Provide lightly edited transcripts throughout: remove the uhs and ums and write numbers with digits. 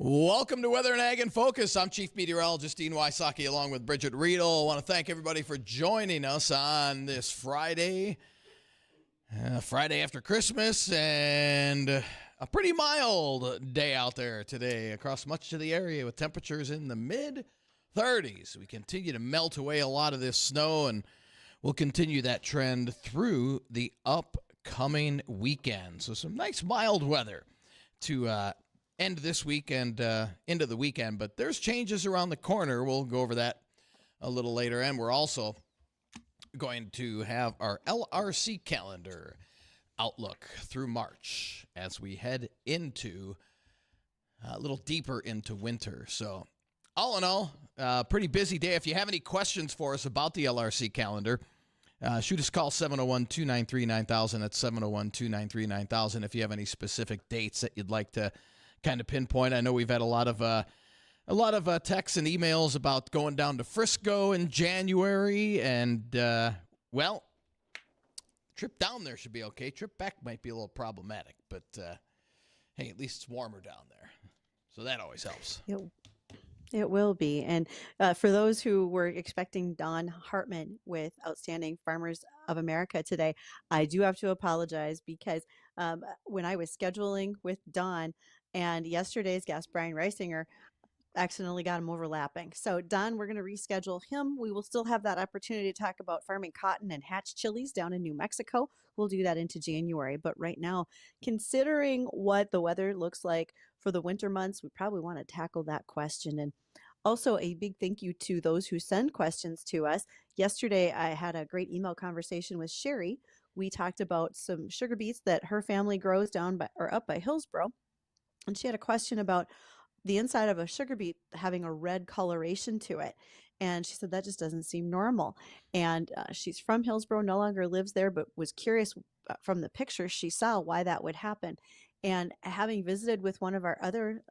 Welcome to Weather and Ag in Focus. I'm Chief Meteorologist Dean Wysocki along with Bridgette Readel. I want to thank everybody for joining us on this Friday after Christmas, and a pretty mild day out there today across much of the area with temperatures in the mid-30s. We continue to melt away a lot of this snow, and we'll continue that trend through the upcoming weekend. So some nice mild weather to end this week and into the weekend, but there's changes around the corner. We'll go over that a little later, and we're also going to have our LRC calendar outlook through March as we head into a little deeper into winter. So all in all, pretty busy day. If you have any questions for us about the LRC calendar, shoot us a call, 701-293-9000. That's 701-293-9000 if you have any specific dates that you'd like to kind of pinpoint. I know we've had a lot of texts and emails about going down to Frisco in January, and well, trip down there should be okay. Trip back might be a little problematic, but hey, at least it's warmer down there, so that always helps. It will be. And for those who were expecting Don Hartman with Outstanding Farmers of America today, I do have to apologize because when I was scheduling with Don and yesterday's guest, Brian Reisinger, accidentally got him overlapping. So Don, we're going to reschedule him. We will still have that opportunity to talk about farming cotton and hatch chilies down in New Mexico. We'll do that into January. But right now, considering what the weather looks like for the winter months, we probably want to tackle that question. And also a big thank you to those who send questions to us. Yesterday, I had a great email conversation with Sherry. We talked about some sugar beets that her family grows down by or up by Hillsboro. And she had a question about the inside of a sugar beet having a red coloration to it. And she said that just doesn't seem normal. And she's from Hillsboro, no longer lives there, but was curious from the pictures she saw why that would happen. And having visited with one of our other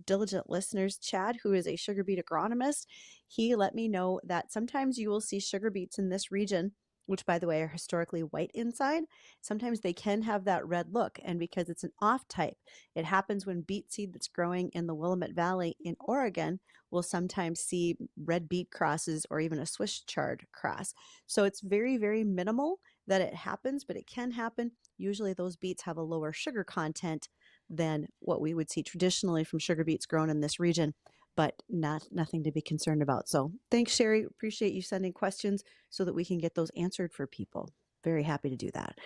diligent listeners, Chad, who is a sugar beet agronomist, he let me know that sometimes you will see sugar beets in this region, which, by the way, are historically white inside. Sometimes they can have that red look. And because it's an off type, it happens when beet seed that's growing in the Willamette Valley in Oregon will sometimes see red beet crosses or even a Swiss chard cross. So it's very, very minimal that it happens, but it can happen. Usually those beets have a lower sugar content than what we would see traditionally from sugar beets grown in this region, but nothing to be concerned about. So thanks, Sherry. Appreciate you sending questions so that we can get those answered for people. Very happy to do that.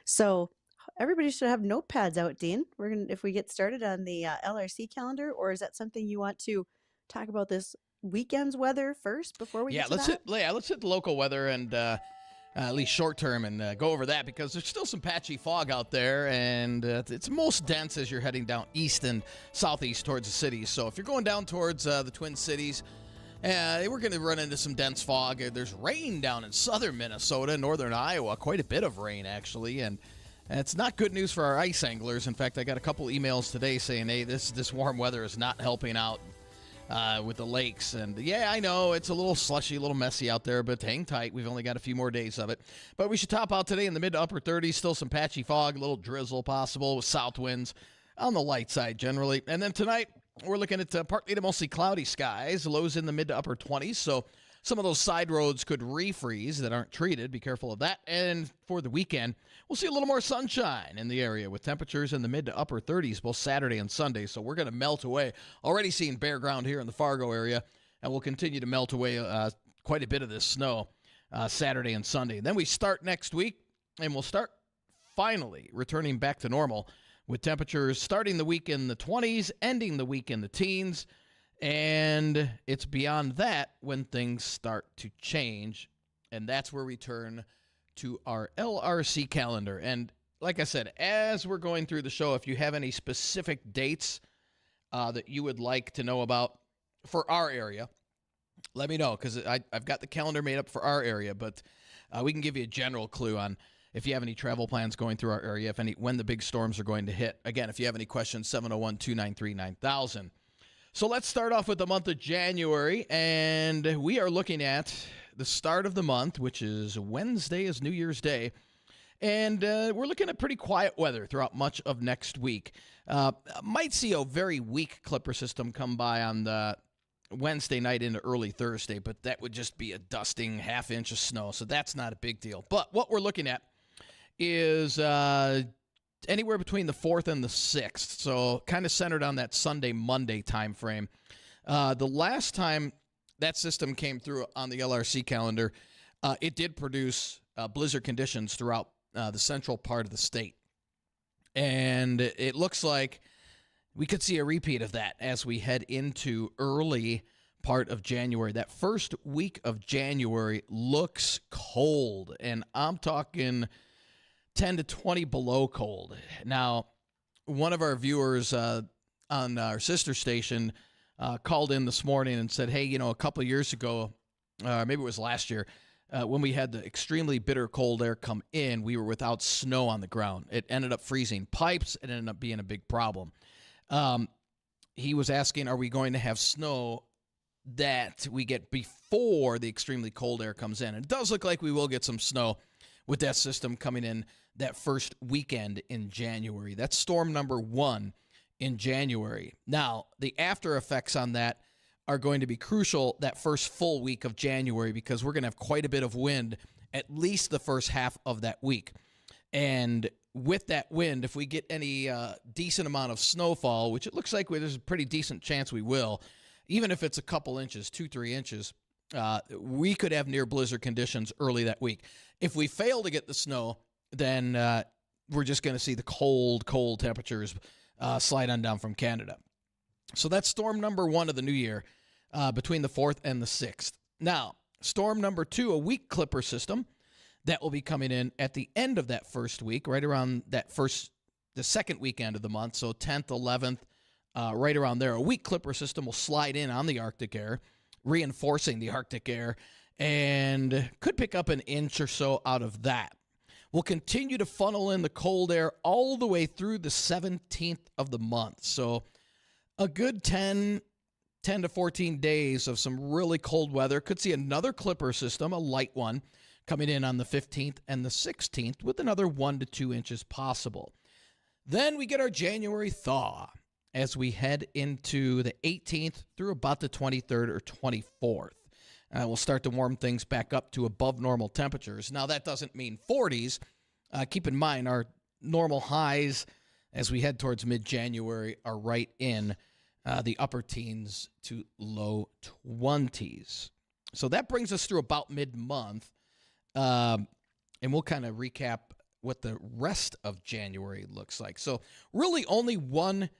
So everybody should have notepads out, Dean. We're gonna, if we get started on the LRC calendar, or is that something you want to talk about this weekend's weather first before we get to that? Let's hit the local weather and at least short term, and go over that because there's still some patchy fog out there, and it's most dense as you're heading down east and southeast towards the cities. So if you're going down towards the Twin Cities, we're going to run into some dense fog. There's rain down in southern Minnesota, northern Iowa, quite a bit of rain actually, and it's not good news for our ice anglers. In fact, I got a couple emails today saying, hey, this warm weather is not helping out with the lakes. And yeah, I know it's a little slushy, a little messy out there, but hang tight. We've only got a few more days of it. But we should top out today in the mid to upper 30s. Still some patchy fog, a little drizzle possible with south winds on the light side generally. And then tonight, we're looking at partly to mostly cloudy skies, lows in the mid to upper 20s. So some of those side roads could refreeze that aren't treated. Be careful of that. And for the weekend, we'll see a little more sunshine in the area with temperatures in the mid to upper 30s both Saturday and Sunday. So we're going to melt away. Already seeing bare ground here in the Fargo area, and we'll continue to melt away quite a bit of this snow Saturday and Sunday. Then we start next week, and we'll start finally returning back to normal with temperatures starting the week in the 20s, ending the week in the teens. And it's beyond that when things start to change, and that's where we turn to our LRC calendar. And like I said, as we're going through the show, if you have any specific dates that you would like to know about for our area, let me know, because I've got the calendar made up for our area, but we can give you a general clue on if you have any travel plans going through our area, when the big storms are going to hit. Again, if you have any questions, 701-293-9000. So let's start off with the month of January, and we are looking at the start of the month, which is Wednesday is New Year's Day, And we're looking at pretty quiet weather throughout much of next week. Might see a very weak clipper system come by on the Wednesday night into early Thursday, but that would just be a dusting half-inch of snow, so that's not a big deal. But what we're looking at is anywhere between the 4th and the 6th, so kind of centered on that Sunday-Monday time frame. The last time that system came through on the LRC calendar, it did produce blizzard conditions throughout the central part of the state. And it looks like we could see a repeat of that as we head into early part of January. That first week of January looks cold, and I'm talking 10 to 20 below cold. Now, one of our viewers on our sister station called in this morning and said, hey, a couple of years ago, maybe it was last year, when we had the extremely bitter cold air come in, we were without snow on the ground. It ended up freezing pipes. It ended up being a big problem. He was asking, are we going to have snow that we get before the extremely cold air comes in? And it does look like we will get some snow with that system coming in that first weekend in January. That's storm number 1 in January. Now, the after effects on that are going to be crucial that first full week of January, because we're going to have quite a bit of wind at least the first half of that week. And with that wind, if we get any decent amount of snowfall, which it looks like there's a pretty decent chance we will, even if it's a couple inches, 2-3 inches, we could have near blizzard conditions early that week. If we fail to get the snow, then we're just going to see the cold temperatures slide on down from Canada. So that's storm number 1 of the new year, between the 4th and the 6th. Now, storm number 2, a weak clipper system that will be coming in at the end of that first week, right around the second weekend of the month, so 10th, 11th, right around there. A weak clipper system will slide in on the Arctic air, reinforcing the Arctic air, and could pick up an inch or so out of that. We'll continue to funnel in the cold air all the way through the 17th of the month. So a good 10 to 14 days of some really cold weather. Could see another clipper system, a light one, coming in on the 15th and the 16th with another 1 to 2 inches possible. Then we get our January thaw as we head into the 18th through about the 23rd or 24th. We'll start to warm things back up to above normal temperatures. Now, that doesn't mean 40s. Keep in mind, our normal highs as we head towards mid-January are right in the upper teens to low 20s. So that brings us through about mid-month, and we'll kind of recap what the rest of January looks like. So really only one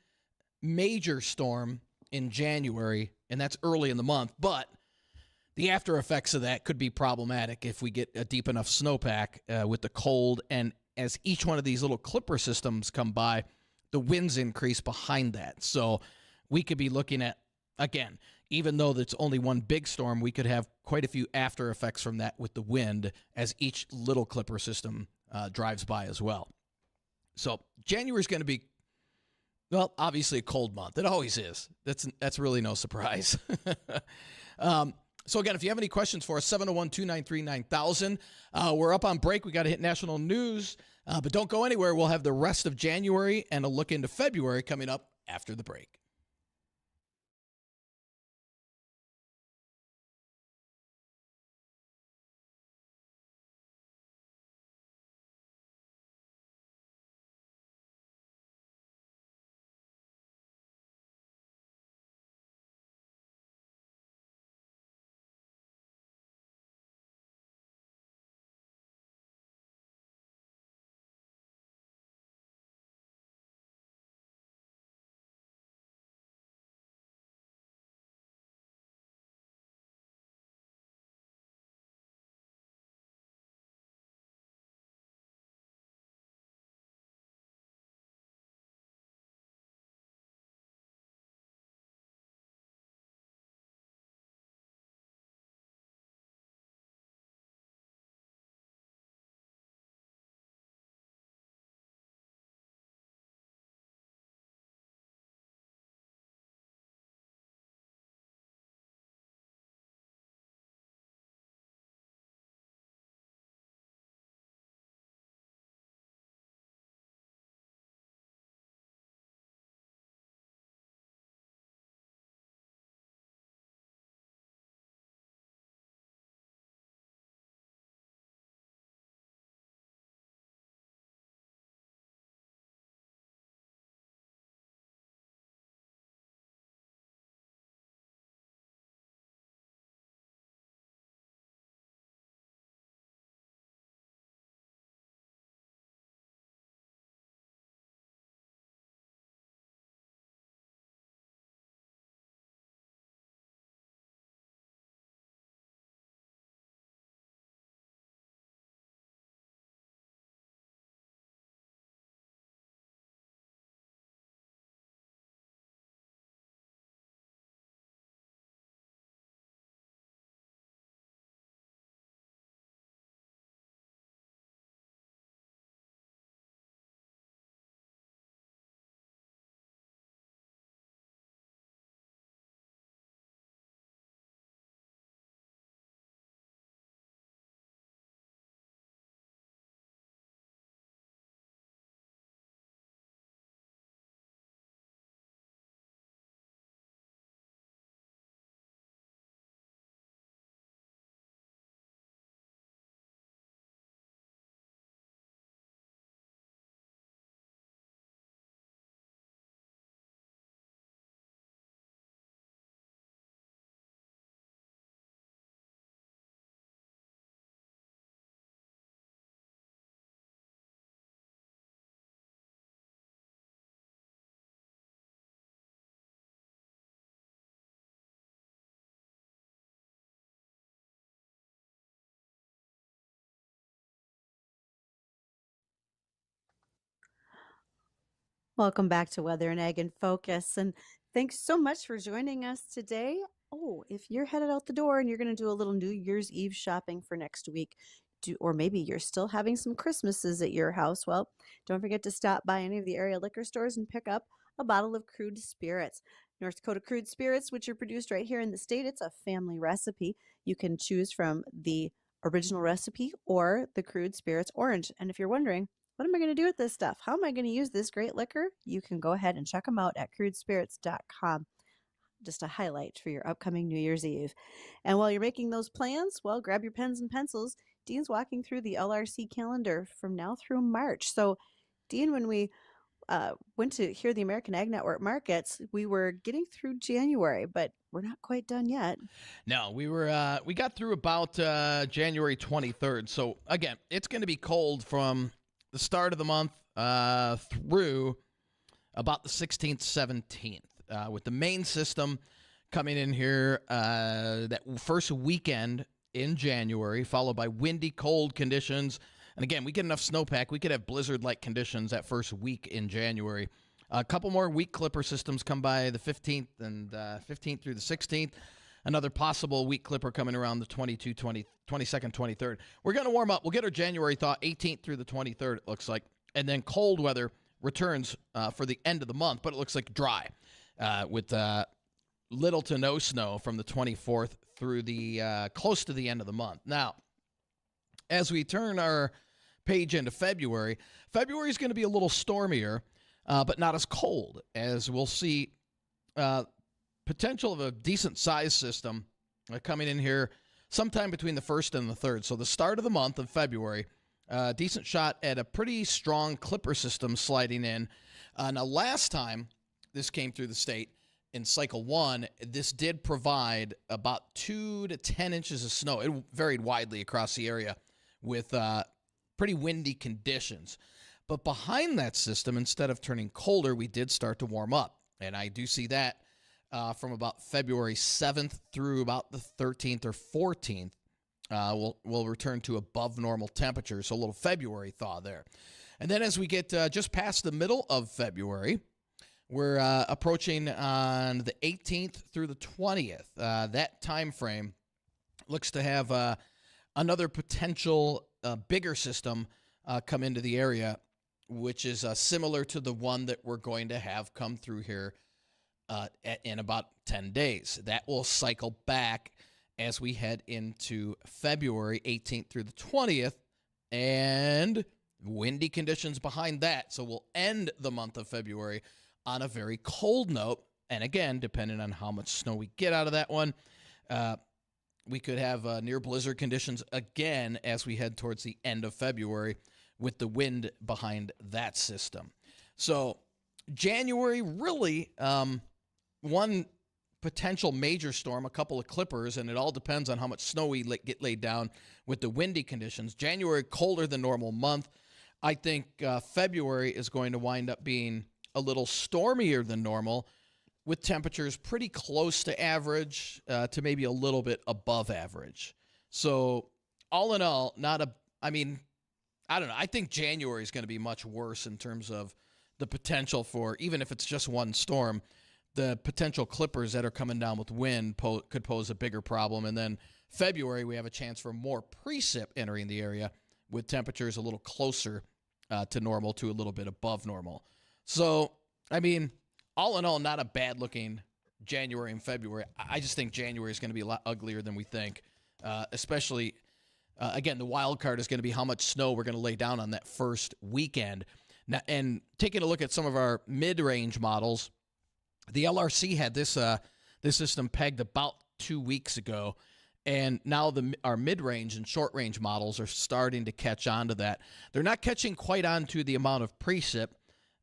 major storm in January, and that's early in the month, but the after effects of that could be problematic if we get a deep enough snowpack with the cold, and as each one of these little clipper systems come by, the winds increase behind that. So we could be looking at, again, even though it's only one big storm, we could have quite a few after effects from that with the wind as each little clipper system drives by as well. So January is going to be, well, obviously a cold month. It always is. That's really no surprise. So again, if you have any questions for us, 701-293-9000. We're up on break. We got to hit national news, but don't go anywhere. We'll have the rest of January and a look into February coming up after the break. Welcome back to Weather and Ag in Focus. And thanks so much for joining us today. Oh, if you're headed out the door and you're going to do a little New Year's Eve shopping for next week, or maybe you're still having some Christmases at your house, well, don't forget to stop by any of the area liquor stores and pick up a bottle of crude spirits. North Dakota Crude Spirits, which are produced right here in the state, it's a family recipe. You can choose from the original recipe or the Crude Spirits Orange. And if you're wondering, what am I going to do with this stuff? How am I going to use this great liquor? You can go ahead and check them out at crudespirits.com. Just a highlight for your upcoming New Year's Eve. And while you're making those plans, well, grab your pens and pencils. Dean's walking through the LRC calendar from now through March. So, Dean, when we went to hear the American Ag Network markets, we were getting through January, but we're not quite done yet. No, we got through about January 23rd. So again, it's going to be cold from the start of the month through about the 16th, 17th, with the main system coming in here that first weekend in January, followed by windy, cold conditions. And again, we get enough snowpack, we could have blizzard-like conditions that first week in January. A couple more weak clipper systems come by the 15th and 15th through the 16th. Another possible weak clipper coming around the 22nd, 23rd. We're going to warm up. We'll get our January thaw 18th through the 23rd, it looks like. And then cold weather returns for the end of the month, but it looks like dry with little to no snow from the 24th through the close to the end of the month. Now, as we turn our page into February, February is going to be a little stormier, but not as cold, as we'll see potential of a decent size system coming in here sometime between the 1st and the 3rd. So the start of the month of February, decent shot at a pretty strong clipper system sliding in. Now, last time this came through the state in cycle 1, this did provide about 2 to 10 inches of snow. It varied widely across the area with pretty windy conditions. But behind that system, instead of turning colder, we did start to warm up. And I do see that from about February 7th through about the 13th or 14th. We'll return to above normal temperatures, so a little February thaw there. And then as we get just past the middle of February, we're approaching on the 18th through the 20th. That time frame looks to have another potential bigger system come into the area, which is similar to the one that we're going to have come through here in about 10 days. That will cycle back as we head into February 18th through the 20th, and windy conditions behind that. So we'll end the month of February on a very cold note. And again, depending on how much snow we get out of that one, we could have near blizzard conditions again as we head towards the end of February with the wind behind that system. So January, really one potential major storm, a couple of clippers, and it all depends on how much snow we get laid down with the windy conditions. January, colder than normal month. I think February is going to wind up being a little stormier than normal, with temperatures pretty close to average to maybe a little bit above average. So all in all, I don't know. I think January is going to be much worse in terms of the potential for, even if it's just one storm, the potential clippers that are coming down with wind could pose a bigger problem. And then February, we have a chance for more precip entering the area with temperatures a little closer to normal to a little bit above normal. So, all in all, not a bad-looking January and February. I just think January is going to be a lot uglier than we think, especially, again, the wild card is going to be how much snow we're going to lay down on that first weekend. Now, and taking a look at some of our mid-range models, the LRC had this system pegged about 2 weeks ago, and now our mid-range and short-range models are starting to catch on to that. They're not catching quite on to the amount of precip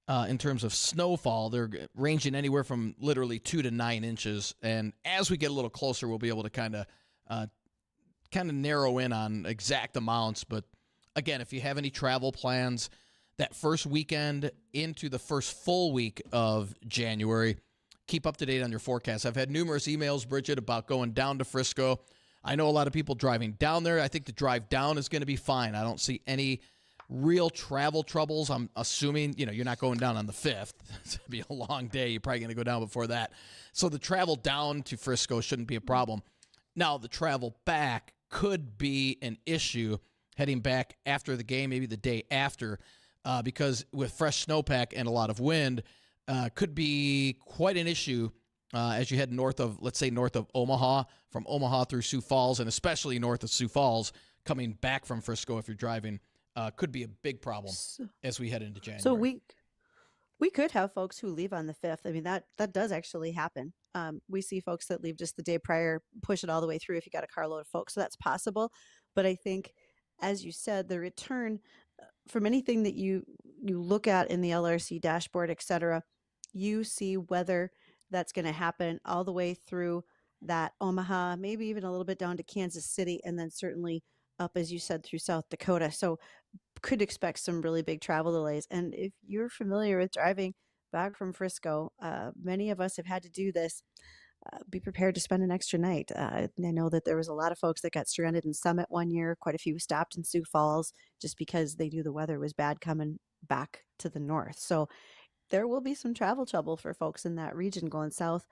in terms of snowfall. They're ranging anywhere from literally 2 to 9 inches, and as we get a little closer, we'll be able to kind of narrow in on exact amounts. But again, if you have any travel plans that first weekend into the first full week of January, keep up to date on your forecast. I've had numerous emails, Bridgette, about going down to Frisco. I know a lot of people driving down there. I think the drive down is going to be fine. I don't see any real travel troubles, I'm assuming, you're not going down on the 5th. It's going to be a long day. You're probably going to go down before that. So the travel down to Frisco shouldn't be a problem. Now, the travel back could be an issue heading back after the game, maybe the day after, because with fresh snowpack and a lot of wind, could be quite an issue as you head north of Omaha, from Omaha through Sioux Falls, and especially north of Sioux Falls, coming back from Frisco if you're driving, could be a big problem as we head into January. So we could have folks who leave on the 5th. I mean, that does actually happen. We see folks that leave just the day prior, push it all the way through if you got a carload of folks. So that's possible. But I think, as you said, the return from anything that you look at in the LRC dashboard, et cetera, you see whether that's going to happen all the way through that Omaha, maybe even a little bit down to Kansas City, and then certainly up, as you said, through South Dakota. So could expect some really big travel delays. And if you're familiar with driving back from Frisco, many of us have had to do this. Be prepared to spend an extra night. I know that there was a lot of folks that got stranded in Summit one year. Quite a few stopped in Sioux Falls just because they knew the weather was bad coming back to the north. So there will be some travel trouble for folks in that region going south.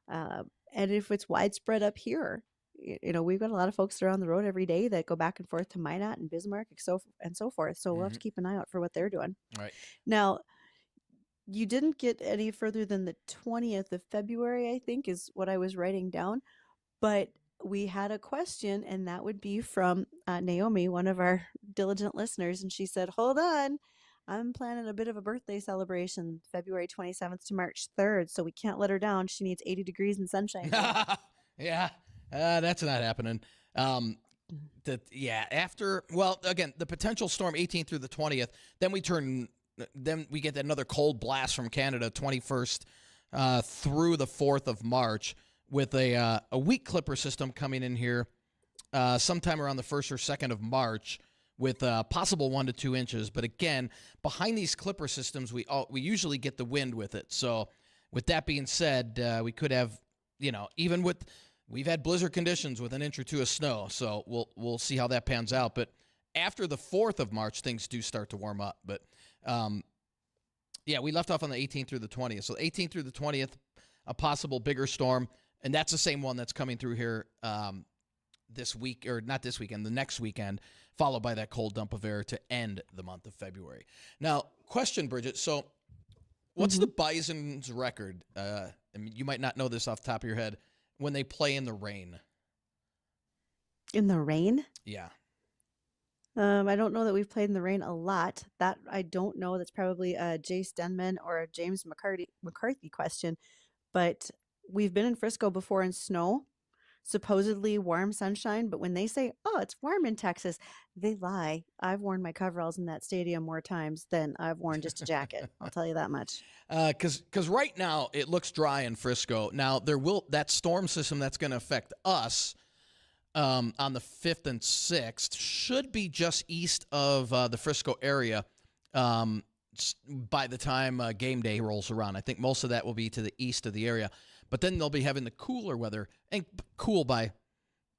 And if it's widespread up here, we've got a lot of folks that are on the road every day that go back and forth to Minot and Bismarck and so forth. So we'll have to keep an eye out for what they're doing. Right. Now, you didn't get any further than the 20th of February, I think, is what I was writing down. But we had a question, and that would be from Naomi, one of our diligent listeners. And she said, hold on, I'm planning a bit of a birthday celebration, February 27th to March 3rd. So we can't let her down. She needs 80 degrees and sunshine. Yeah. That's not happening. After, again, the potential storm 18th through the 20th, then we get another cold blast from Canada, 21st through the 4th of March, with a weak clipper system coming in here sometime around the 1st or 2nd of March with possible 1 to 2 inches. But again, behind these clipper systems, we usually get the wind with it. So with that being said, we could have, even with... We've had blizzard conditions with 1 inch or 2 of snow, so we'll see how that pans out. But after the 4th of March, things do start to warm up. But, we left off on the 18th through the 20th. So 18th through the 20th, a possible bigger storm, and that's the same one that's coming through here this week, or not this weekend, the next weekend, followed by that cold dump of air to end the month of February. Now, question, Bridgette. So what's the Bison's record? I mean, you might not know this off the top of your head. When they play in the rain. In the rain? Yeah. I don't know that we've played in the rain a lot. That I don't know. That's probably a Jace Denman or a James McCarthy question. But we've been in Frisco before in snow, supposedly warm sunshine. But when they say, oh, it's warm in Texas, they lie. I've worn my coveralls in that stadium more times than I've worn just a jacket. I'll tell you that much. Because right now it looks dry in Frisco. Now that storm system that's going to affect us on the 5th and 6th should be just east of the Frisco area by the time game day rolls around. I think most of that will be to the east of the area. But then they'll be having the cooler weather, and cool by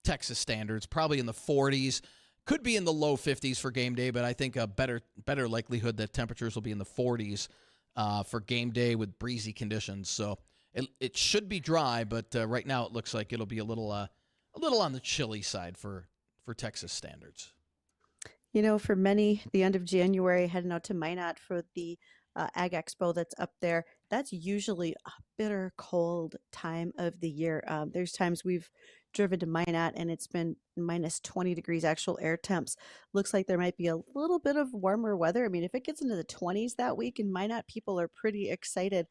Texas standards, probably in the 40s. Could be in the low 50s for game day, but I think a better likelihood that temperatures will be in the 40s for game day with breezy conditions. So it should be dry, but right now it looks like it'll be a little on the chilly side for Texas standards. For many, the end of January, heading out to Minot for the Ag Expo that's up there, that's usually a bitter cold time of the year. There's times we've driven to Minot and it's been minus 20 degrees actual air temps. Looks like there might be a little bit of warmer weather. I mean, if it gets into the 20s that week in Minot, people are pretty excited.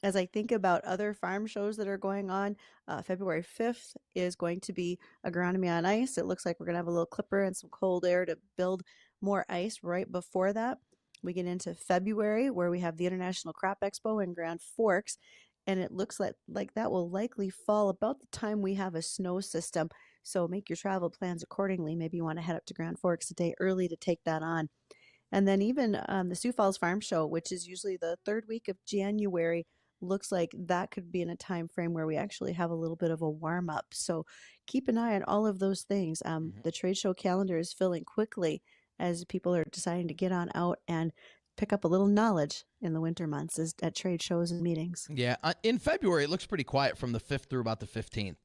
As I think about other farm shows that are going on, February 5th is going to be agronomy on ice. It looks like we're going to have a little clipper and some cold air to build more ice right before that. We get into February where we have the International Crop Expo in Grand Forks, and it looks like that will likely fall about the time we have a snow system. So make your travel plans accordingly. Maybe you want to head up to Grand Forks a day early to take that on. And then even the Sioux Falls Farm Show, which is usually the 3rd week of January, looks like that could be in a time frame where we actually have a little bit of a warm up. So keep an eye on all of those things. The trade show calendar is filling quickly as people are deciding to get on out and pick up a little knowledge in the winter months at trade shows and meetings. Yeah, in February it looks pretty quiet from the 5th through about the 15th.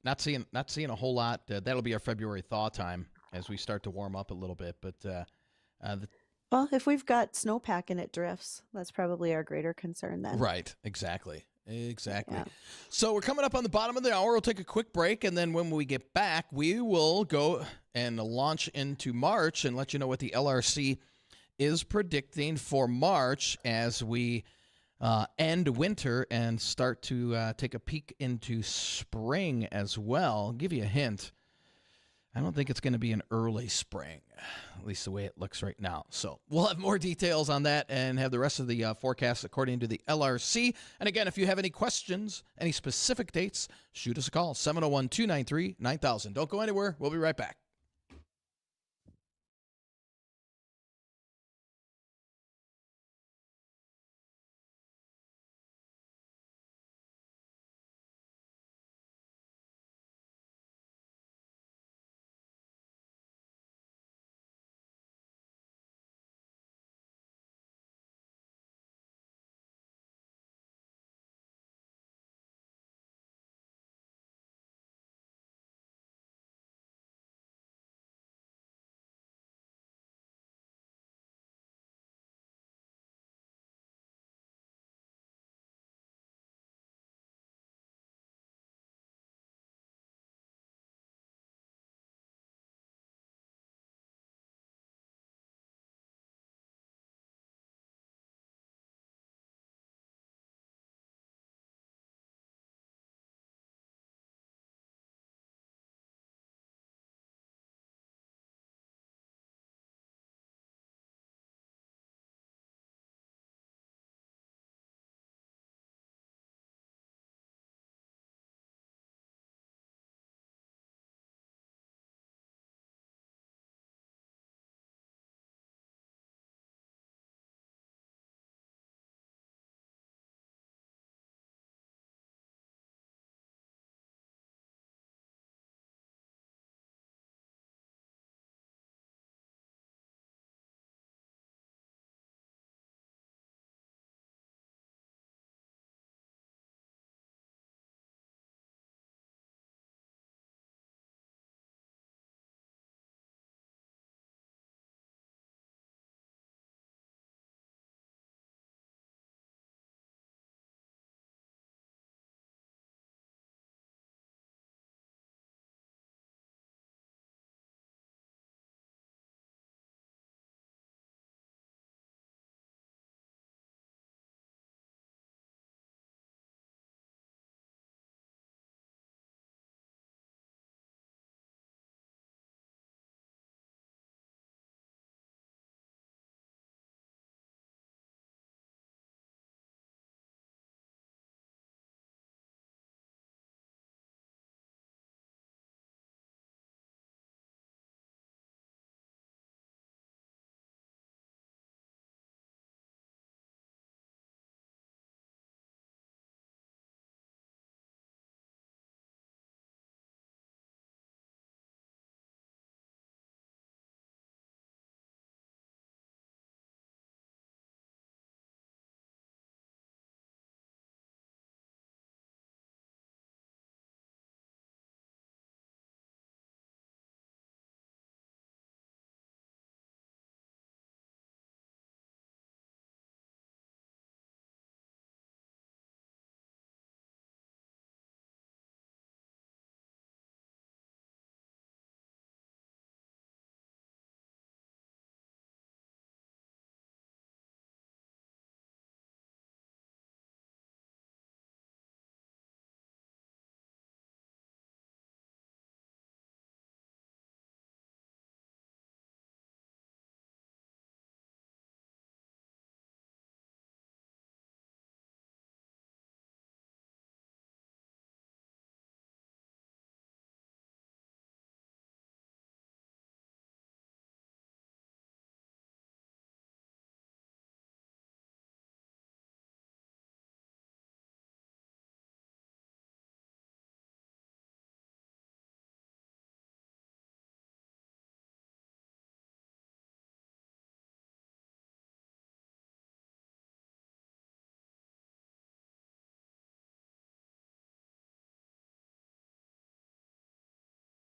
Not seeing a whole lot. That'll be our February thaw time as we start to warm up a little bit. But Well, if we've got snowpack and it drifts, that's probably our greater concern then. right, exactly. Yeah. So we're coming up on the bottom of the hour. We'll take a quick break, and then when we get back, we will go and launch into March and let you know what the LRC is predicting for March as we end winter and start to take a peek into spring as well. I'll give you a hint. I don't think it's going to be an early spring, at least the way it looks right now. So we'll have more details on that and have the rest of the forecast according to the LRC. And again, if you have any questions, any specific dates, shoot us a call, 701-293-9000. Don't go anywhere. We'll be right back.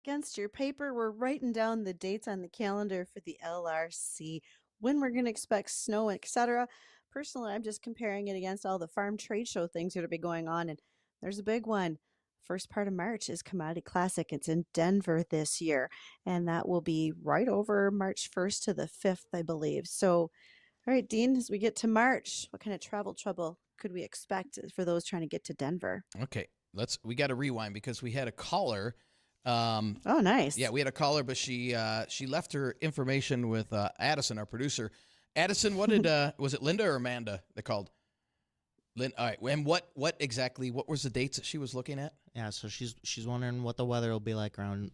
against your paper. We're writing down the dates on the calendar for the LRC, when we're going to expect snow, etc. Personally, I'm just comparing it against all the farm trade show things that will be going on. And there's a big one. First part of March is Commodity Classic. It's in Denver this year, and that will be right over March 1st to the 5th, I believe. So, all right, Dean, as we get to March, what kind of travel trouble could we expect for those trying to get to Denver? Okay, we got to rewind because we had a caller. Oh, nice. Yeah, we had a caller, but she left her information with Addison, our producer. Addison, what did was it Linda or Amanda that called? All right, and what was the dates that she was looking at? Yeah, so she's wondering what the weather will be like around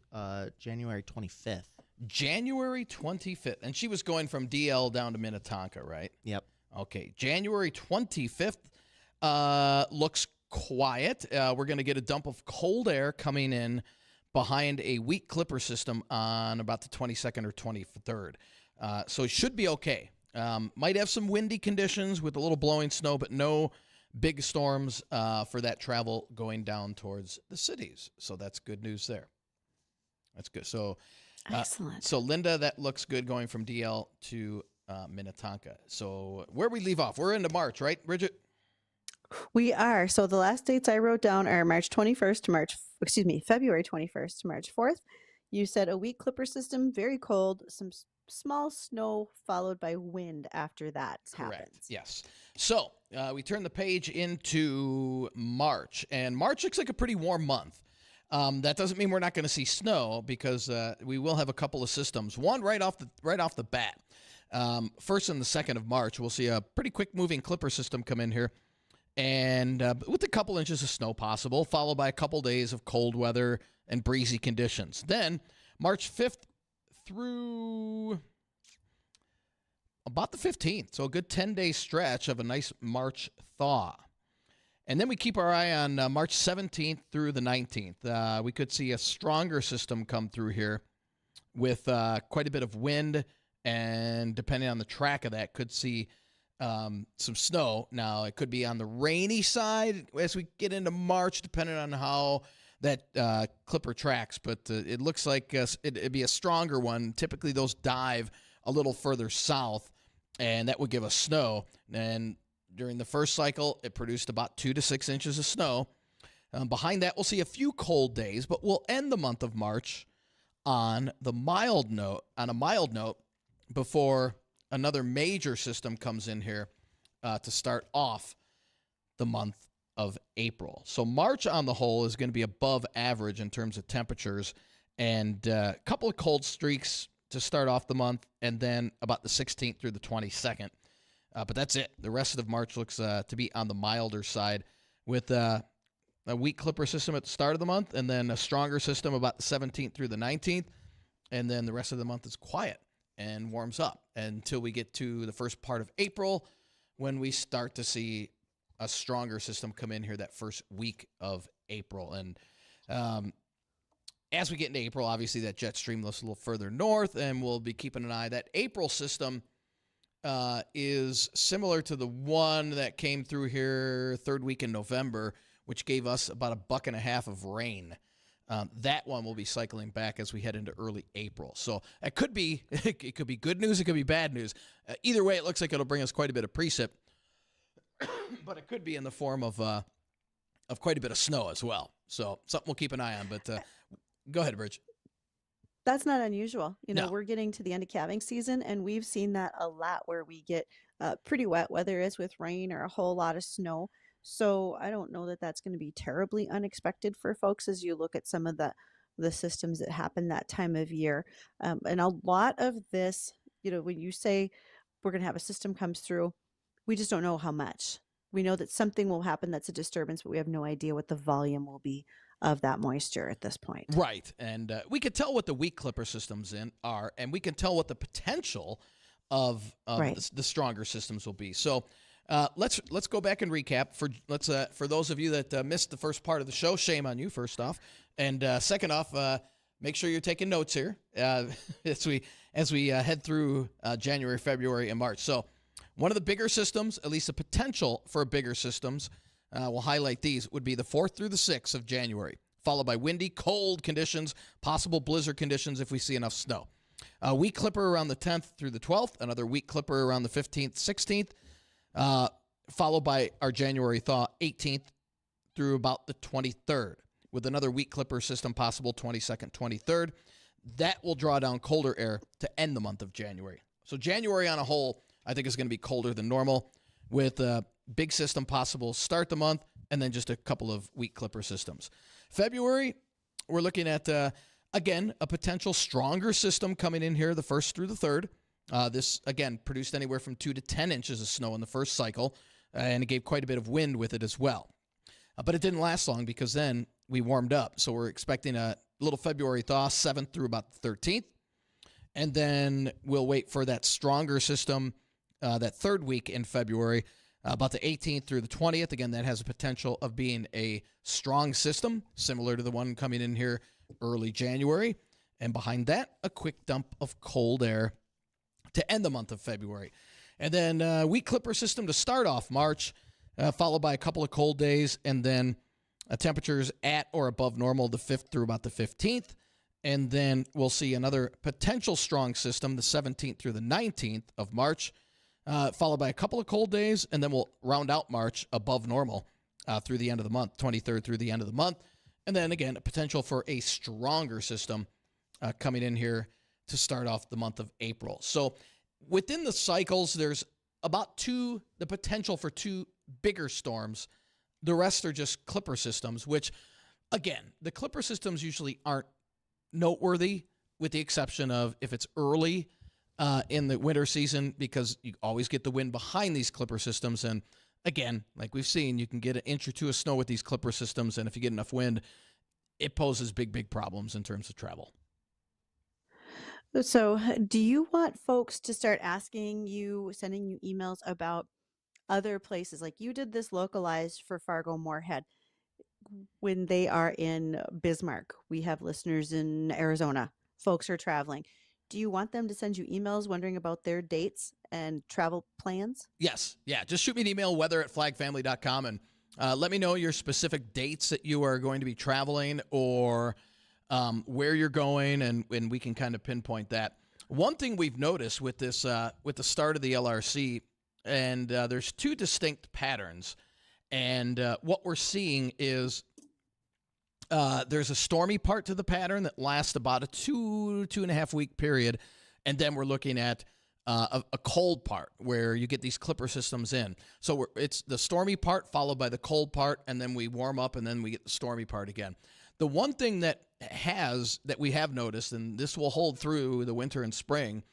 January 25th. January 25th, and she was going from DL down to Minnetonka, right? Yep. Okay, January 25th looks quiet. We're going to get a dump of cold air coming in behind a weak clipper system on about the 22nd or 23rd. So it should be okay. Might have some windy conditions with a little blowing snow, but no big storms for that travel going down towards the cities. So that's good news there. That's good. So excellent. So Linda, that looks good going from DL to Minnetonka. So where we leave off, we're into March, right, Bridgette? We are. So the last dates I wrote down are February 21st to March 4th. You said a weak clipper system, very cold, some small snow followed by wind after that happens. Yes. So we turn the page into March, and March looks like a pretty warm month. That doesn't mean we're not going to see snow because we will have a couple of systems. One right off the bat. First and the 2nd of March, we'll see a pretty quick moving clipper system come in here, and with a couple inches of snow possible, followed by a couple days of cold weather and breezy conditions. Then March 5th through about the 15th, so a good 10-day stretch of a nice March thaw. And then we keep our eye on March 17th through the 19th. We could see a stronger system come through here with quite a bit of wind, and depending on the track of that, could see some snow. Now, it could be on the rainy side as we get into March, depending on how that clipper tracks. But it looks like it'd be a stronger one. Typically, those dive a little further south, and that would give us snow. And during the first cycle, it produced about 2 to 6 inches of snow. Behind that, we'll see a few cold days, but we'll end the month of March on a mild note before another major system comes in here to start off the month of April. So March on the whole is going to be above average in terms of temperatures, and a couple of cold streaks to start off the month, and then about the 16th through the 22nd. But that's it. The rest of March looks to be on the milder side with a weak clipper system at the start of the month, and then a stronger system about the 17th through the 19th, and then the rest of the month is quiet and warms up until we get to the first part of April, when we start to see a stronger system come in here that first week of April. And as we get into April, obviously that jet stream lifts a little further north, and we'll be keeping an eye. That April system is similar to the one that came through here third week in November, which gave us about 1.5 buckets of rain. That one will be cycling back as we head into early April. So it could be good news, it could be bad news. Either way, it looks like it'll bring us quite a bit of precip, but it could be in the form of quite a bit of snow as well. So something we'll keep an eye on. But go ahead, Bridge. That's not unusual. No. We're getting to the end of calving season, and we've seen that a lot where we get pretty wet, whether it's with rain or a whole lot of snow. So I don't know that that's going to be terribly unexpected for folks as you look at some of the systems that happen that time of year. And a lot of this, when you say we're going to have a system comes through, we just don't know how much. We know that something will happen that's a disturbance, but we have no idea what the volume will be of that moisture at this point. Right. And we could tell what the weak clipper systems are, and we can tell what the potential of Right. the stronger systems will be. So let's go back and recap for those of you that missed the first part of the show. Shame on you, first off, and second off, make sure you're taking notes here as we head through January, February, and March. So one of the bigger systems, at least the potential for bigger systems, we'll highlight these, would be the 4th through the 6th of January. followed by windy, cold conditions, possible blizzard conditions if we see enough snow. A weak clipper around the 10th through the 12th, another weak clipper around the 15th, 16th, followed by our January thaw 18th through about the 23rd, with another weak clipper system possible 22nd, 23rd. That will draw down colder air to end the month of January. So January on a whole, I think is going to be colder than normal, with a big system possible start the month, and then just a couple of weak clipper systems. February, we're looking at, again, a potential stronger system coming in here the 1st through the 3rd. This, again, produced anywhere from 2 to 10 inches of snow in the first cycle, and it gave quite a bit of wind with it as well. But it didn't last long because then we warmed up. So we're expecting a little February thaw, 7th through about the 13th. And then we'll wait for that stronger system that third week in February, about the 18th through the 20th. Again, that has a potential of being a strong system, similar to the one coming in here early January. And behind that, a quick dump of cold air to end the month of February. And then weak clipper system to start off March, followed by a couple of cold days, and then temperatures at or above normal the 5th through about the 15th. And then we'll see another potential strong system the 17th through the 19th of March, followed by a couple of cold days, and then we'll round out March above normal through the end of the month, 23rd through the end of the month. And then, again, a potential for a stronger system coming in here to start off the month of April. So within the cycles, there's about the potential for 2 bigger storms. The rest are just clipper systems, which, again, the clipper systems usually aren't noteworthy, with the exception of if it's early in the winter season, because you always get the wind behind these clipper systems. And again, like we've seen, you can get an inch or 2 of snow with these clipper systems, and if you get enough wind, it poses big problems in terms of travel. So, do you want folks to start sending you emails about other places? Like you did this localized for Fargo Moorhead. When they are in Bismarck, we have listeners in Arizona. Folks are traveling. Do you want them to send you emails wondering about their dates and travel plans? Yes. Yeah. Just shoot me an email, weather@flagfamily.com, and let me know your specific dates that you are going to be traveling, or where you're going, and we can kind of pinpoint that. One thing we've noticed with this, with the start of the LRC, and there's 2 distinct patterns. And what we're seeing is there's a stormy part to the pattern that lasts about a 2.5 week period. And then we're looking at a cold part where you get these clipper systems in. So it's the stormy part followed by the cold part, and then we warm up, and then we get the stormy part again. The one thing that we have noticed, and this will hold through the winter and spring,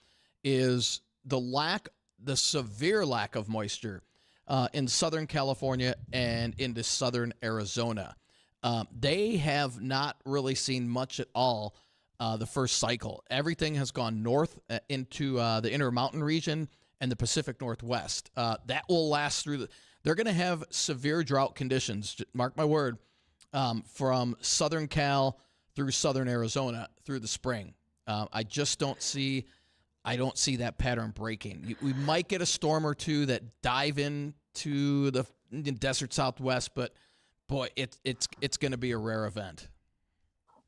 is the severe lack of moisture in Southern California and into Southern Arizona. They have not really seen much at all the first cycle. Everything has gone north into the Intermountain region and the Pacific Northwest. That will last through they're going to have severe drought conditions, mark my word, from Southern Cal through Southern Arizona through the spring. I don't see that pattern breaking. We might get a storm or 2 that dive into the desert Southwest, but boy, it's going to be a rare event.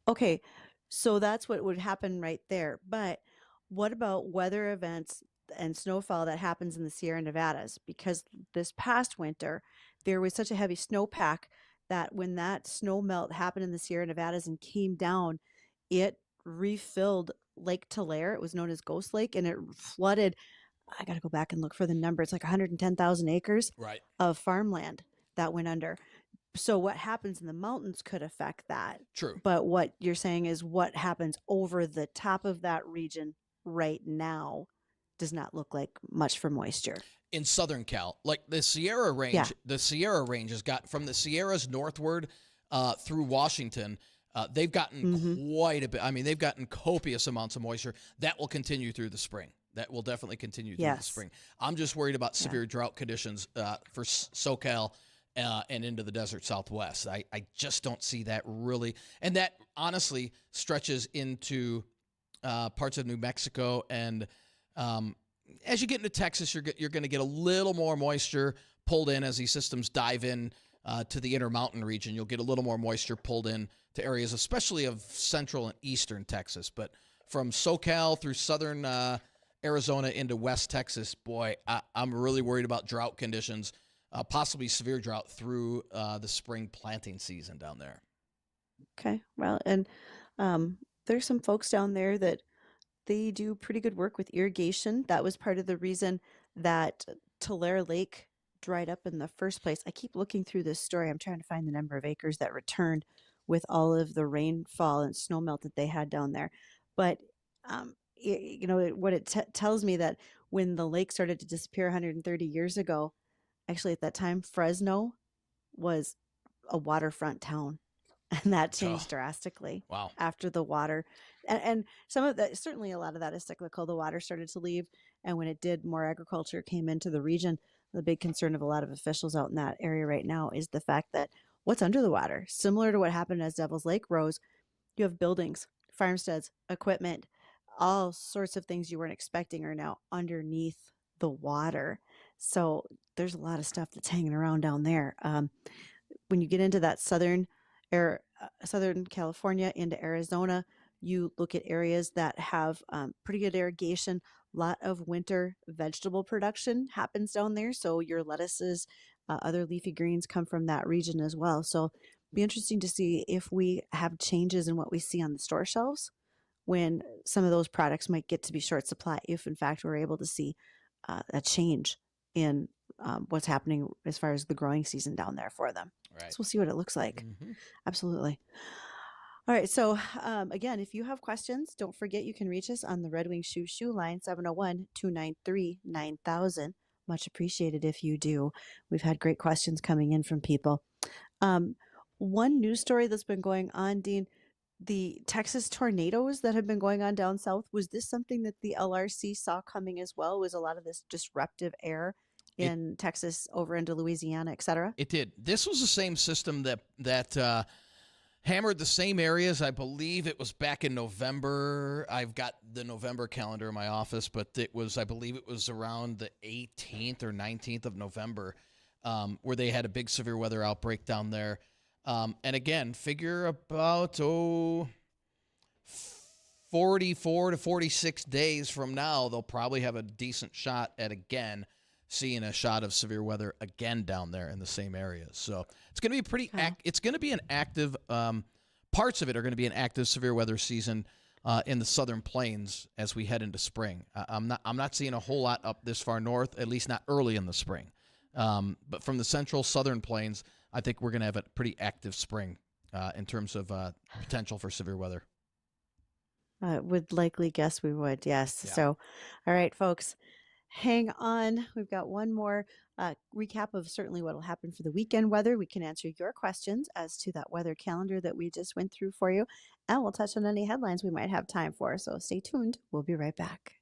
Okay, so that's what would happen right there. But what about weather events and snowfall that happens in the Sierra Nevadas? Because this past winter, there was such a heavy snowpack that when that snow melt happened in the Sierra Nevadas and came down, it refilled Lake Tulare. It was known as Ghost Lake, and it flooded. I got to go back and look for the number. It's like 110,000 acres of farmland that went under. So what happens in the mountains could affect that. True. But what you're saying is what happens over the top of that region right now does not look like much for moisture. In Southern Cal, like the Sierra Range, the Sierra Range has got from the Sierras northward through Washington. They've gotten quite a bit. I mean, they've gotten copious amounts of moisture. That will continue through the spring. That will definitely continue through the spring. I'm just worried about severe drought conditions for SoCal and into the desert Southwest. I just don't see that really. And that honestly stretches into parts of New Mexico. And as you get into Texas, you're going to get a little more moisture pulled in as these systems dive in to the Intermountain region. You'll get a little more moisture pulled in to areas, especially of central and eastern Texas. But from SoCal through southern Arizona into West Texas, boy, I'm really worried about drought conditions, possibly severe drought through the spring planting season down there. Okay. Well, and there's some folks down there that they do pretty good work with irrigation. That was part of the reason that Tulare Lake dried up in the first place. I keep looking through this story. I'm trying to find the number of acres that returned with all of the rainfall and snowmelt that they had down there. But what it tells me that when the lake started to disappear 130 years ago, actually at that time Fresno was a waterfront town. And that changed Oh, drastically wow. after the water. And some of that, certainly a lot of that is cyclical. The water started to leave. And when it did, more agriculture came into the region. The big concern of a lot of officials out in that area right now is the fact that what's under the water, similar to what happened as Devil's Lake rose, you have buildings, farmsteads, equipment, all sorts of things you weren't expecting are now underneath the water. So there's a lot of stuff that's hanging around down there. When you get into that southern California into Arizona, you look at areas that have pretty good irrigation. A lot of winter vegetable production happens down there, so your lettuces, other leafy greens come from that region as well. So be interesting to see if we have changes in what we see on the store shelves when some of those products might get to be short supply, if in fact we're able to see a change in what's happening as far as the growing season down there for them. Right. So we'll see what it looks like. Mm-hmm. Absolutely. All right. So, again, if you have questions, don't forget you can reach us on the Red Wing Shoe line, 701-293-9000. Much appreciated if you do. We've had great questions coming in from people. One news story that's been going on, Dean, the Texas tornadoes that have been going on down south, was this something that the LRC saw coming as well? Was a lot of this disruptive air in Texas over into Louisiana, et cetera? It did. This was the same system that hammered the same areas. I believe it was back in November. I've got the November calendar in my office, but I believe it was around the 18th or 19th of November where they had a big severe weather outbreak down there. And again, figure about 44 to 46 days from now, they'll probably have a decent shot at again seeing a shot of severe weather again down there in the same areas. So it's going to be it's going to be an active, parts of it are going to be an active severe weather season in the southern plains as we head into spring. I'm not seeing a whole lot up this far north, at least not early in the spring. But from the central southern plains, I think we're going to have a pretty active spring in terms of potential for severe weather. Would likely guess we would, yes. Yeah. So, all right, folks, hang on. We've got one more recap of certainly what will happen for the weekend weather. We can answer your questions as to that weather calendar that we just went through for you, and we'll touch on any headlines we might have time for. So stay tuned. We'll be right back.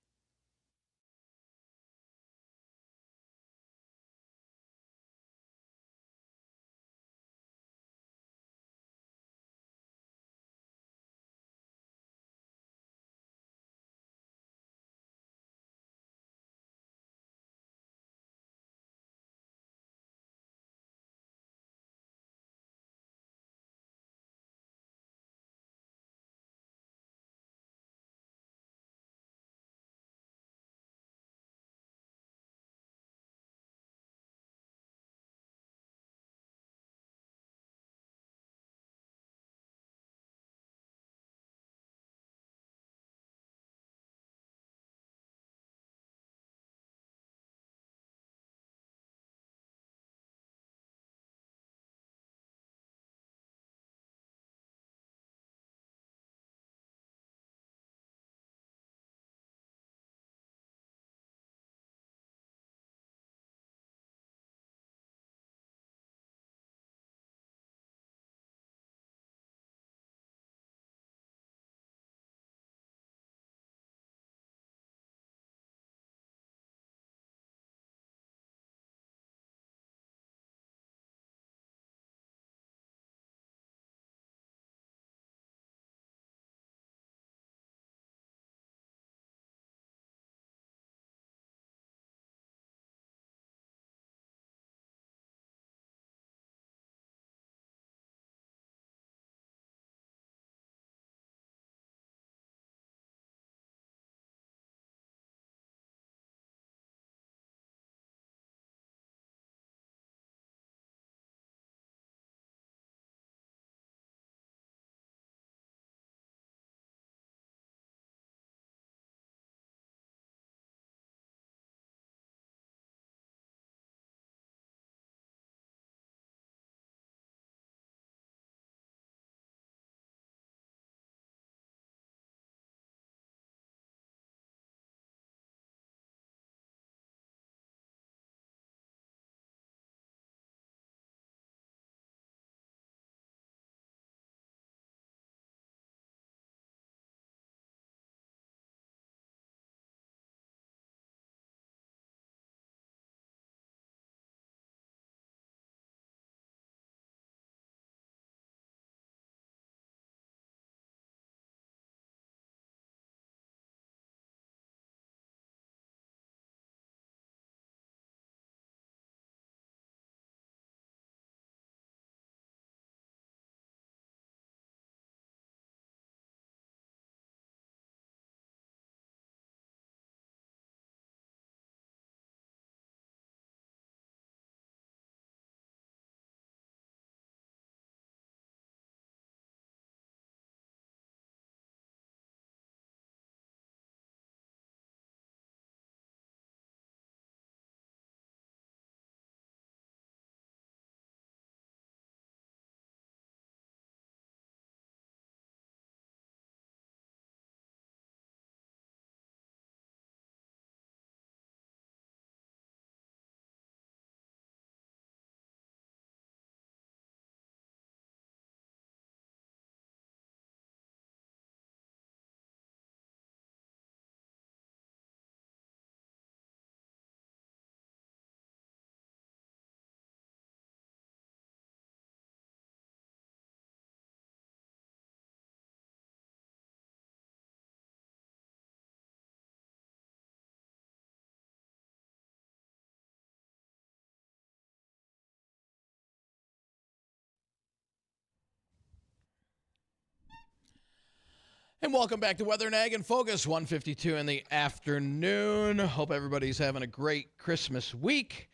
And welcome back to Weather Nag and Focus, 1:52 in the afternoon. Hope everybody's having a great Christmas week.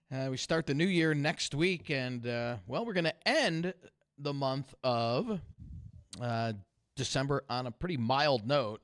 We start the new year next week, and, we're going to end the month of December on a pretty mild note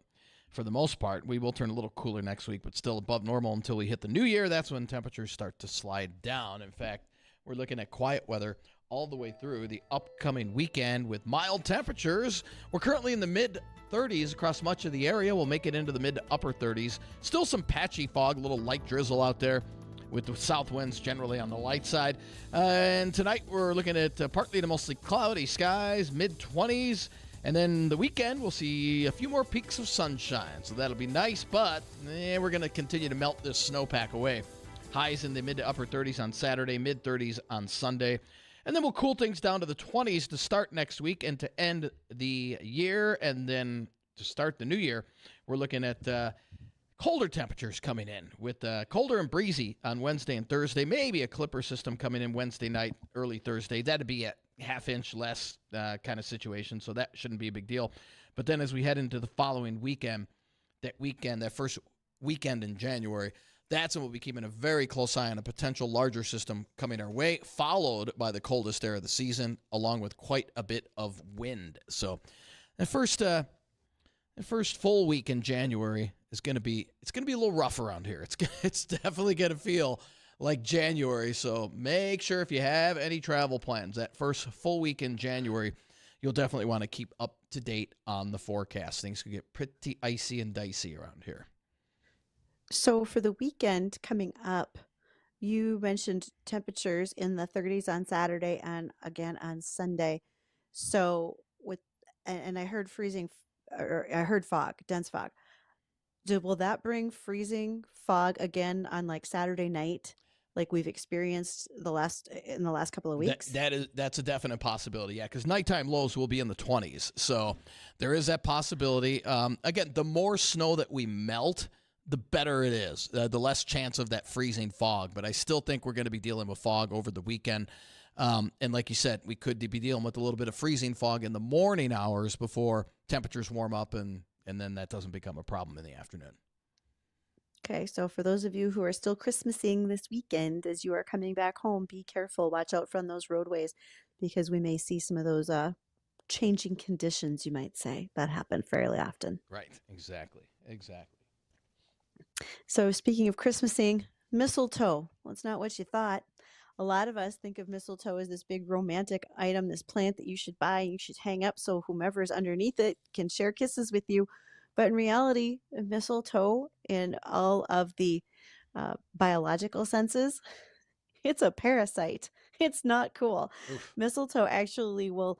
for the most part. We will turn a little cooler next week, but still above normal until we hit the new year. That's when temperatures start to slide down. In fact, we're looking at quiet weather all the way through the upcoming weekend with mild temperatures. We're currently in the mid-30s across much of the area. We'll make it into the mid to upper 30s. Still some patchy fog, a little light drizzle out there with the south winds generally on the light side. And tonight we're looking at partly to mostly cloudy skies, mid-20s. And then the weekend, we'll see a few more peaks of sunshine. So that'll be nice, but we're going to continue to melt this snowpack away. Highs in the mid to upper 30s on Saturday, mid-30s on Sunday. And then we'll cool things down to the 20s to start next week and to end the year. And then to start the new year, we're looking at colder temperatures coming in with colder and breezy on Wednesday and Thursday. Maybe a clipper system coming in Wednesday night, early Thursday. That'd be a half-inch less kind of situation, so that shouldn't be a big deal. But then as we head into the following weekend, that first weekend in January, that's when we'll be keeping a very close eye on a potential larger system coming our way, followed by the coldest air of the season, along with quite a bit of wind. So the first full week in January is going to be a little rough around here. It's definitely going to feel like January. So make sure if you have any travel plans, that first full week in January, you'll definitely want to keep up to date on the forecast. Things could get pretty icy and dicey around here. So for the weekend coming up, you mentioned temperatures in the 30s on Saturday and again on Sunday. So and I heard I heard fog, dense fog. Will that bring freezing fog again on like Saturday night, like we've experienced in the last couple of weeks? That's a definite possibility, yeah, because nighttime lows will be in the 20s. So there is that possibility. Again, the more snow that we melt, the better it is, the less chance of that freezing fog. But I still think we're going to be dealing with fog over the weekend. And like you said, we could be dealing with a little bit of freezing fog in the morning hours before temperatures warm up, and then that doesn't become a problem in the afternoon. Okay, so for those of you who are still Christmasing this weekend, as you are coming back home, be careful. Watch out from those roadways because we may see some of those changing conditions, you might say, that happen fairly often. Right, exactly. So speaking of Christmasing, mistletoe. Well, it's not what you thought. A lot of us think of mistletoe as this big romantic item, this plant that you should buy, you should hang up so whomever is underneath it can share kisses with you. But in reality, mistletoe, in all of the biological senses, it's a parasite. It's not cool. Oof. Mistletoe actually will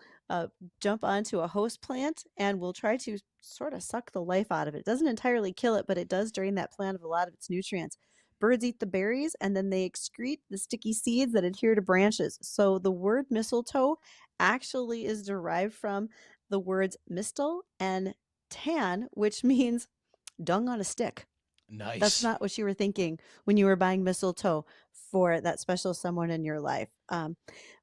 jump onto a host plant and will try to sort of suck the life out of it. It doesn't entirely kill it, but it does drain that plant of a lot of its nutrients. Birds eat the berries and then they excrete the sticky seeds that adhere to branches. So the word mistletoe actually is derived from the words mistle and tan, which means dung on a stick. Nice. That's not what you were thinking when you were buying mistletoe for that special someone in your life.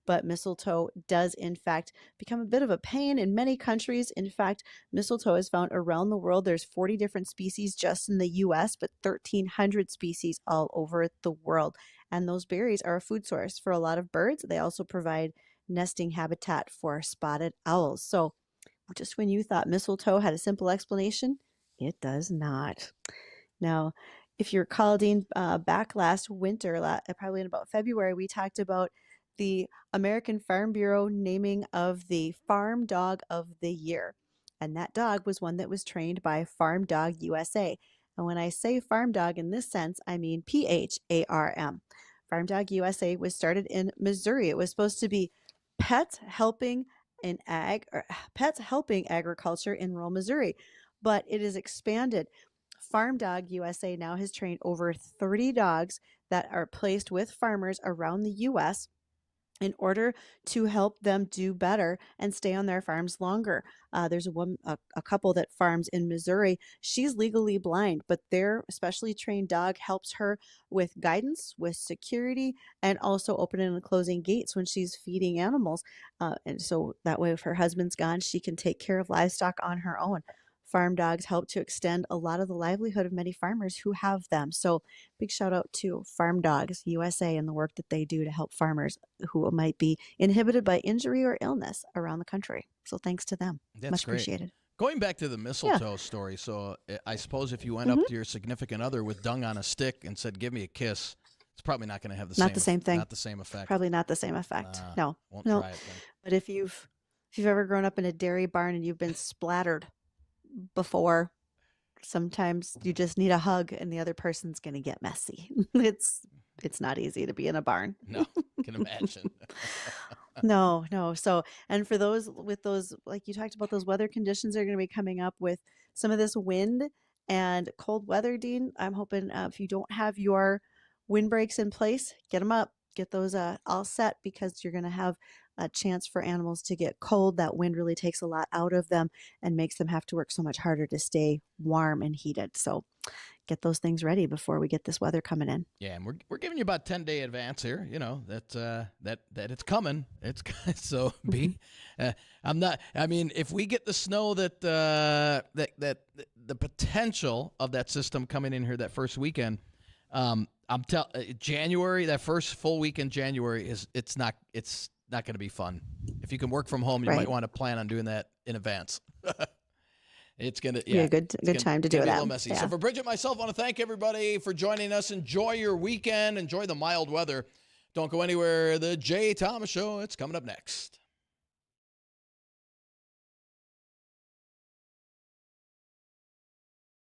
But mistletoe does, in fact, become a bit of a pain in many countries. In fact, mistletoe is found around the world. There's 40 different species just in the U.S., but 1,300 species all over the world. And those berries are a food source for a lot of birds. They also provide nesting habitat for spotted owls. So just when you thought mistletoe had a simple explanation, it does not. Now, if you're recall, Dean, back last winter, probably in about February, we talked about the American Farm Bureau naming of the Farm Dog of the Year. And that dog was one that was trained by Farm Dog USA. And when I say farm dog in this sense, I mean PHARM. Farm Dog USA was started in Missouri. It was supposed to be pets helping agriculture in rural Missouri, but it is expanded. Farm Dog USA now has trained over 30 dogs that are placed with farmers around the U.S. in order to help them do better and stay on their farms longer. There's a couple that farms in Missouri. She's legally blind, but their specially trained dog helps her with guidance, with security, and also opening and closing gates when she's feeding animals. And so that way, if her husband's gone, she can take care of livestock on her own. farm dogs help to extend a lot of the livelihood of many farmers who have them. So big shout out to Farm Dogs USA and the work that they do to help farmers who might be inhibited by injury or illness around the country. So thanks to them. That's Much great. appreciated. Going back to the Yeah. mistletoe story, so I suppose if you went hmm up to your significant other with dung on a stick and said, "Give me a kiss," it's probably not going to have Not the same thing. not the same effect. Probably not the same effect. No, Won't no. try it then. But if you've ever grown up in a dairy barn and you've been splattered before, sometimes you just need a hug and the other person's going to get messy. It's not easy to be in a barn. No, can imagine. No, no. So, and for those with those, like you talked about, those weather conditions are going to be coming up with some of this wind and cold weather, Dean. I'm hoping if you don't have your windbreaks in place, get them up, get those all set because you're going to have a chance for animals to get cold. That wind really takes a lot out of them and makes them have to work so much harder to stay warm and heated. So, get those things ready before we get this weather coming in. Yeah, and we're giving you about 10-day advance here. You know that it's coming. It's so be. I'm not. I mean, if we get the snow that the potential of that system coming in here that first weekend, January, that first full week in January it's not going to be fun. If you can work from home, you Right. might want to plan on doing that in advance. It's gonna Be a good time to do be a that. little messy. Yeah. So for Bridgette, myself, I want to thank everybody for joining us. Enjoy your weekend. Enjoy the mild weather. Don't go anywhere. The Jay Thomas Show. It's coming up next.